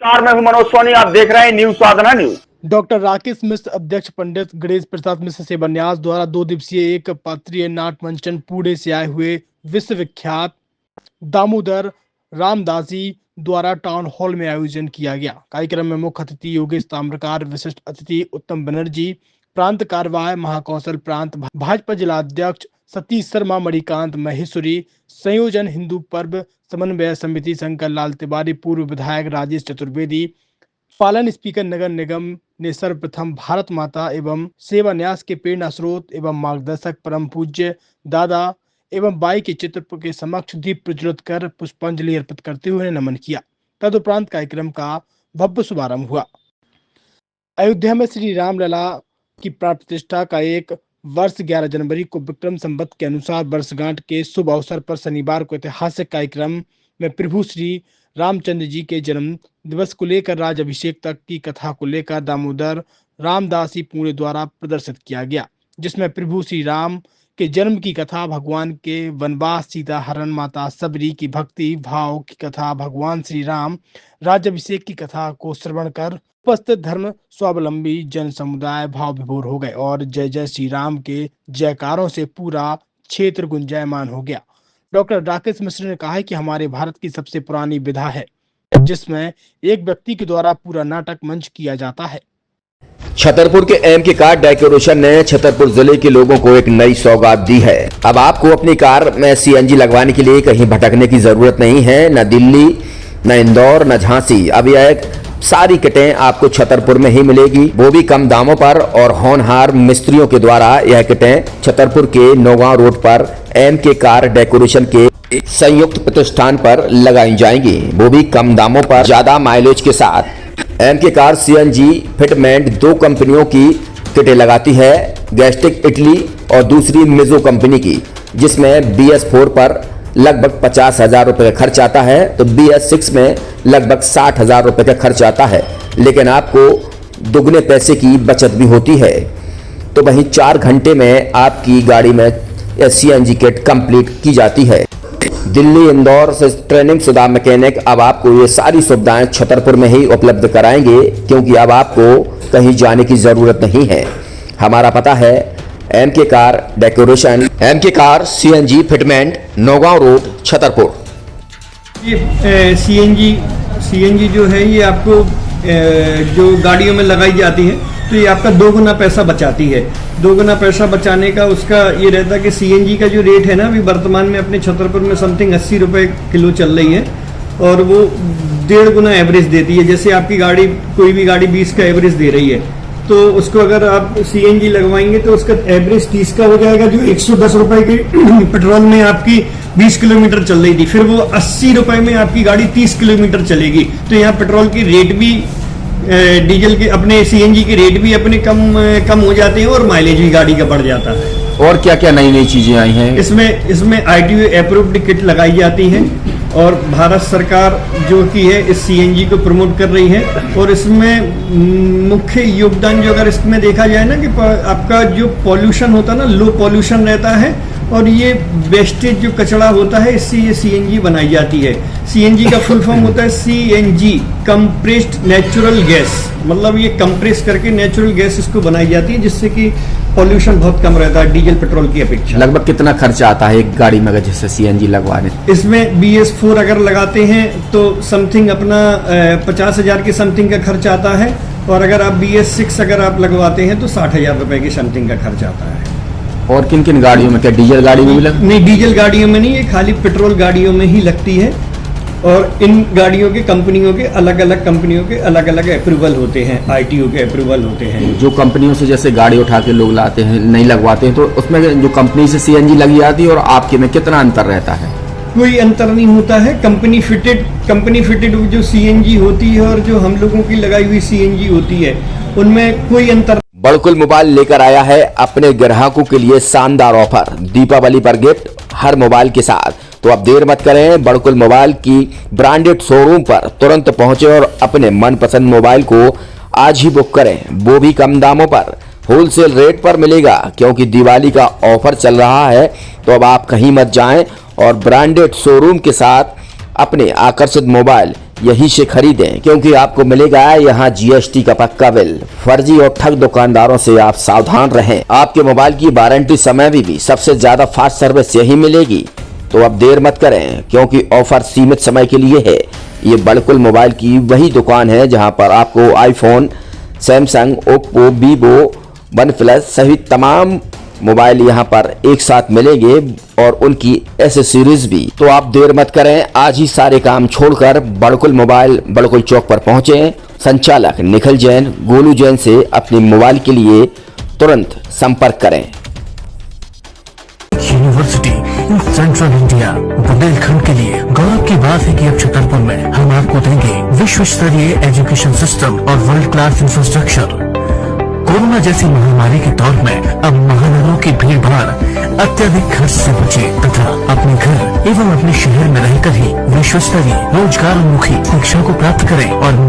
नमस्कार, मैं हूं मनोज सोनी। आप देख रहे हैं न्यूज साधना न्यूज। डॉक्टर राकेश मिश्र अध्यक्ष पंडित गणेश प्रसाद मिश्र शिलान्यास द्वारा 2 दिवसीय एक पात्रीय नाट मंचन पुणे से आए हुए विश्वविख्यात दामोदर रामदास जी द्वारा टाउन हॉल में आयोजन किया गया। कार्यक्रम में मुख्य अतिथि योगेश ताम्रकार, विशिष्ट अतिथि उत्तम बनर्जी, प्रांत कार्यवाह महाकौशल प्रांत भाजपा जिलाध्यक्ष सतीश शर्मा, मणिकांत महेश्वरी, संयोजन हिंदू पर्व समन्वय समिति शंकर लाल तिवारी, पूर्व विधायक राजेश चतुर्वेदी, पालन स्पीकर नगर निगम ने सर्वप्रथम भारत माता एवं सेवान्यास के प्रेरणा स्रोत एवं मार्गदर्शक परम पूज्य दादा एवं बाई के चित्र के समक्ष दीप प्रज्वलित कर पुष्पांजलि अर्पित करते हुए नमन किया। तदुपरांत कार्यक्रम का भव्य शुभारंभ हुआ। अयोध्या में श्री रामलला की प्राण प्रतिष्ठा का एक वर्ष 11 जनवरी को विक्रम संवत के अनुसार वर्षगांठ के शुभ अवसर पर शनिवार को ऐतिहासिक कार्यक्रम में प्रभु श्री रामचंद्र जी के जन्म दिवस को लेकर राज अभिषेक तक की कथा को लेकर दामोदर रामदासी पुणे द्वारा प्रदर्शित किया गया, जिसमें प्रभु श्री राम के जन्म की कथा, भगवान के वनवास, सीता हरण, माता सबरी की भक्ति भाव की कथा, भगवान श्री राम राज्याभिषेक की कथा को श्रवण कर उपस्थित धर्म स्वावलंबी जन समुदाय भाव विभोर हो गए और जय जय श्री राम के जयकारों से पूरा क्षेत्र गुंजायमान हो गया। डॉक्टर राकेश मिश्र ने कहा है कि हमारे भारत की सबसे पुरानी विधा है जिसमें एक व्यक्ति के द्वारा पूरा नाटक मंच किया जाता है। छतरपुर के एमके कार डेकोरेशन ने छतरपुर जिले के लोगों को एक नई सौगात दी है। अब आपको अपनी कार में सीएनजी लगवाने के लिए कहीं भटकने की जरूरत नहीं है, न दिल्ली, न इंदौर, न झांसी। अब यह सारी किटें आपको छतरपुर में ही मिलेगी, वो भी कम दामों पर और होनहार मिस्त्रियों के द्वारा। यह किटें छतरपुर के नौगांव रोड पर एमके कार डेकोरेशन के संयुक्त प्रतिष्ठान पर लगाई जाएंगी, वो भी कम दामों पर, ज्यादा माइलेज के साथ। एमके कार सीएनजी फिटमेंट 2 कंपनियों की किटें लगाती है, गैस्टिक इटली और दूसरी मिजो कंपनी की, जिसमें BS4 पर लगभग 50,000 रुपए का खर्च आता है तो BS6 में लगभग 60,000 रुपए का खर्च आता है, लेकिन आपको दुगने पैसे की बचत भी होती है। तो वहीं 4 घंटे में आपकी गाड़ी में सीएनजी किट कंप्लीट की जाती है। दिल्ली, इंदौर से ट्रेनिंग शुदा मैकेनिक अब आपको ये सारी सुविधाएं छतरपुर में ही उपलब्ध कराएंगे, क्योंकि अब आपको कहीं जाने की जरूरत नहीं है। हमारा पता है MK car decoration, MK car CNG fitment, Naugaon road, Chhatarpur. ये सीएनजी जो है ये आपको जो गाड़ियों में लगाई जाती है तो ये आपका 2 गुना पैसा बचाती है। 2 गुना पैसा बचाने का उसका ये रहता है कि सीएनजी का जो रेट है ना, अभी वर्तमान में अपने छतरपुर में समथिंग 80 रुपये किलो चल रही है और वो 1.5 गुना एवरेज देती है। जैसे आपकी गाड़ी, कोई भी गाड़ी 20 का एवरेज दे रही है तो उसको अगर आप सीएनजी लगवाएंगे तो उसका एवरेज 30 का हो जाएगा, जो 110 रुपए की पेट्रोल में आपकी 20 किलोमीटर चल रही थी, फिर वो 80 रुपए में आपकी गाड़ी 30 किलोमीटर चलेगी। तो यहाँ पेट्रोल की रेट भी, डीजल के, अपने सीएनजी के रेट भी अपने कम हो जाते हैं और माइलेज भी गाड़ी का बढ़ जाता है। और क्या क्या नई नई चीजें आई हैं? इसमें ITO अप्रूव्ड किट लगाई जाती है और भारत सरकार जो कि है इस सीएनजी को प्रमोट कर रही है। और इसमें मुख्य योगदान जो अगर इसमें देखा जाए ना कि आपका जो पॉल्यूशन होता है ना, लो पॉल्यूशन रहता है और ये वेस्टेज जो कचरा होता है इससे ये सीएनजी बनाई जाती है। सीएनजी का फुल फॉर्म होता है CNG, कंप्रेस्ड नेचुरल गैस, मतलब ये कंप्रेस करके नेचुरल गैस इसको बनाई जाती है, जिससे कि पॉल्यूशन बहुत कम रहता है डीजल पेट्रोल की अपेक्षा। लगभग कितना खर्चा आता है एक गाड़ी में अगर जैसे सीएनजी लगवाने? इसमें BS4 अगर लगाते हैं तो समथिंग अपना 50,000 के समथिंग का खर्च आता है और अगर आप BS6 अगर आप लगवाते हैं तो 60,000 रुपए की समथिंग का खर्च आता है। और किन किन गाड़ियों में? क्या डीजल गाड़ी में भी नहीं, डीजल गाड़ियों में नहीं, ये खाली पेट्रोल गाड़ियों में ही लगती है। और इन गाड़ियों के कंपनियों के अलग अलग अप्रूवल होते हैं, ITO के अप्रूवल होते हैं। जो कंपनियों से जैसे गाड़ी उठा के लोग लाते हैं, नहीं लगवाते हैं, तो उसमें जो कंपनी से सीएनजी लगी जाती है और आपके में कितना अंतर रहता है? कोई अंतर नहीं होता है। कंपनी फिटेड जो सीएनजी होती है और जो हम लोगों की लगाई हुई सीएनजी होती है उनमें कोई अंतर। बड़कुल मोबाइल लेकर आया है अपने ग्राहकों के लिए शानदार ऑफर, दीपावली पर गिफ्ट हर मोबाइल के साथ। तो अब देर मत करें, बड़कुल मोबाइल की ब्रांडेड शोरूम पर तुरंत पहुंचे और अपने मनपसंद मोबाइल को आज ही बुक करें, वो भी कम दामों पर, होलसेल रेट पर मिलेगा, क्योंकि दिवाली का ऑफर चल रहा है। तो अब आप कहीं मत जाएं और ब्रांडेड शोरूम के साथ अपने आकर्षित मोबाइल यहीं से खरीदें, क्योंकि आपको मिलेगा यहाँ जीएसटी का पक्का बिल। फर्जी और ठग दुकानदारों से आप सावधान रहें। आपके मोबाइल की वारंटी समय में भी सबसे ज्यादा फास्ट सर्विस यही मिलेगी। तो अब देर मत करें, क्योंकि ऑफर सीमित समय के लिए है। ये बड़कुल मोबाइल की वही दुकान है जहां पर आपको iPhone, Samsung, Oppo, Vivo, OnePlus सहित तमाम मोबाइल यहां पर एक साथ मिलेंगे और उनकी एसेसरीज भी। तो आप देर मत करें, आज ही सारे काम छोड़कर बड़कुल मोबाइल बड़कुल चौक पर पहुंचे। संचालक निखिल जैन, गोलू जैन से अपने मोबाइल के लिए तुरंत संपर्क करें। University in central India Bundelkhand के लिए गौरव की बात है कि अब छतरपुर में हम आपको देंगे विश्व स्तरीय एजुकेशन सिस्टम और वर्ल्ड क्लास इंफ्रास्ट्रक्चर। कोरोना जैसी महामारी के दौर में अब महानगरों की भीड़ भाड़ अत्यधिक खर्च से बचे तथा अपने घर एवं अपने शहर में रहकर ही विश्व स्तरीय रोजगार उन्मुखी शिक्षा को प्राप्त करें और